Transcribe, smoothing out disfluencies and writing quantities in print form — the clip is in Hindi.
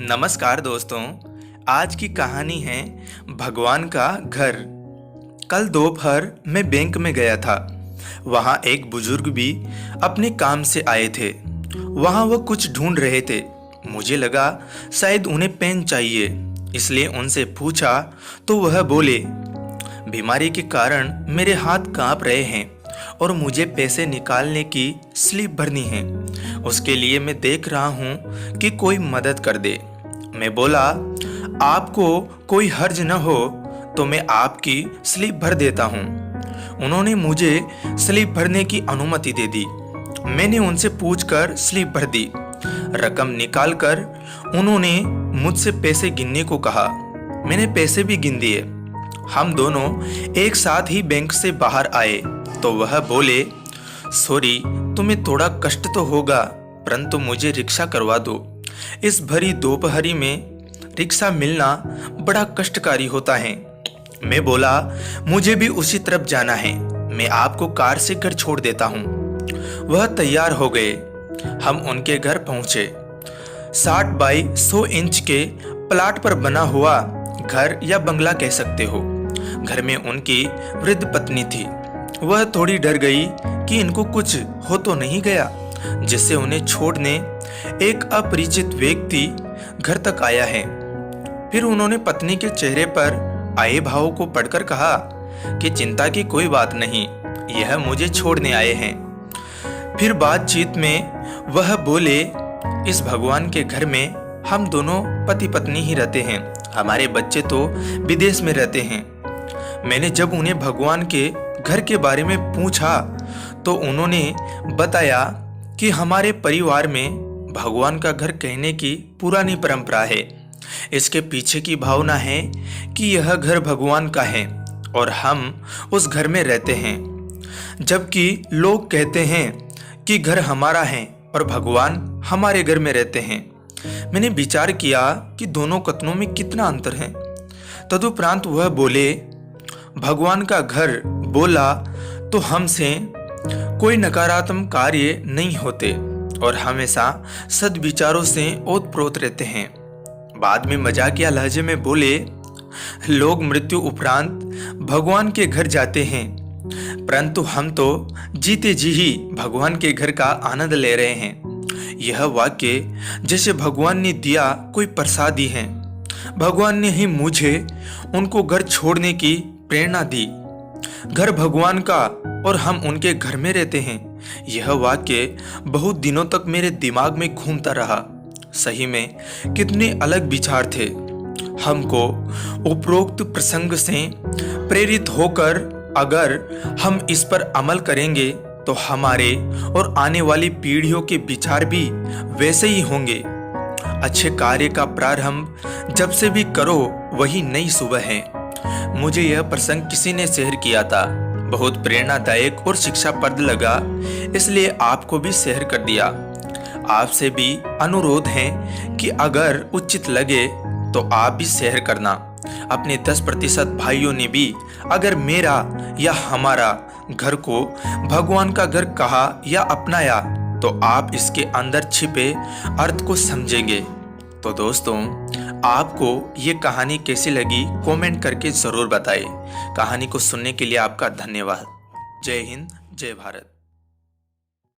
नमस्कार दोस्तों। आज की कहानी है भगवान का घर। कल दोपहर मैं बैंक में गया था। वहाँ एक बुजुर्ग भी अपने काम से आए थे। वहाँ वो कुछ ढूंढ रहे थे। मुझे लगा शायद उन्हें पेन चाहिए, इसलिए उनसे पूछा तो वह बोले, बीमारी के कारण मेरे हाथ कांप रहे हैं और मुझे पैसे निकालने की स्लिप भरनी है। उसके लिए मैं देख रहा हूँ कि कोई मदद कर दे। मैं बोला, आपको कोई हर्ज न हो तो मैं आपकी स्लिप भर देता हूँ। उन्होंने मुझे स्लिप भरने की अनुमति दे दी। मैंने उनसे पूछकर स्लिप भर दी। रकम निकालकर उन्होंने मुझसे पैसे गिनने को कहा। मैंने पैसे भी गिन दिए। हम दोनों एक साथ ही बैंक से बाहर आए तो वह बोले, सॉरी, तुम्हें थोड़ा कष्ट तो होगा, परंतु मुझे रिक्शा करवा दो। इस भरी दोपहरी में रिक्शा मिलना बड़ा कष्टकारी होता है। मैं बोला, मुझे भी उसी तरफ जाना है, मैं आपको कार से घर छोड़ देता हूँ। वह तैयार हो गए। हम उनके घर पहुँचे। 60 बाई 100 इंच के प्लाट पर बना हुआ घर या बंगला कह सकते हो। घर में उनकी वृद्ध पत्नी थी। वह थोड़ी डर गई कि इनको कुछ हो तो नहीं गया, जिससे उन्हें छोड़ने एक अपरिचित व्यक्ति घर तक आया है। फिर उन्होंने पत्नी के चेहरे पर आए भाव को पढ़कर कहा कि चिंता की कोई बात नहीं, यह मुझे छोड़ने आए हैं। फिर बातचीत में वह बोले, इस भगवान के घर में हम दोनों पति पत्नी ही रहते हैं, हमारे बच्चे तो विदेश में रहते हैं। मैंने जब उन्हें भगवान के घर के बारे में पूछा तो उन्होंने बताया कि हमारे परिवार में भगवान का घर कहने की पुरानी परंपरा है। इसके पीछे की भावना है कि यह घर भगवान का है और हम उस घर में रहते हैं, जबकि लोग कहते हैं कि घर हमारा है और भगवान हमारे घर में रहते हैं। मैंने विचार किया कि दोनों कथनों में कितना अंतर है। तदुपरांत वह बोले, भगवान का घर बोला तो हमसे कोई नकारात्मक कार्य नहीं होते और हमेशा सद्विचारों से ओतप्रोत रहते हैं। बाद में मजाकिया लहजे में बोले, लोग मृत्यु उपरांत भगवान के घर जाते हैं, परंतु हम तो जीते जी ही भगवान के घर का आनंद ले रहे हैं। यह वाक्य जैसे भगवान ने दिया कोई प्रसादी है। भगवान ने ही मुझे उनको घर छोड़ने की प्रेरणा दी। घर भगवान का और हम उनके घर में रहते हैं। यह वाक्य बहुत दिनों तक मेरे दिमाग में घूमता रहा। सही में कितने अलग विचार थे। हमको उपरोक्त प्रसंग से प्रेरित होकर अगर हम इस पर अमल करेंगे तो हमारे और आने वाली पीढ़ियों के विचार भी वैसे ही होंगे। अच्छे कार्य का प्रारंभ जब से भी करो वही नई सुबह है। मुझे यह प्रसंग किसी ने शेयर किया था, बहुत प्रेरणादायक और शिक्षाप्रद लगा, इसलिए आपको भी शेयर कर दिया। आपसे भी अनुरोध है कि अगर उचित लगे तो आप भी शेयर करना। अपने 10% भाइयों ने भी अगर मेरा या हमारा घर को भगवान का घर कहा या अपनाया तो आप इसके अंदर छिपे अर्थ को समझेंगे। तो दोस्तों, आपको ये कहानी कैसी लगी कमेंट करके ज़रूर बताएं। कहानी को सुनने के लिए आपका धन्यवाद। जय हिंद, जय भारत।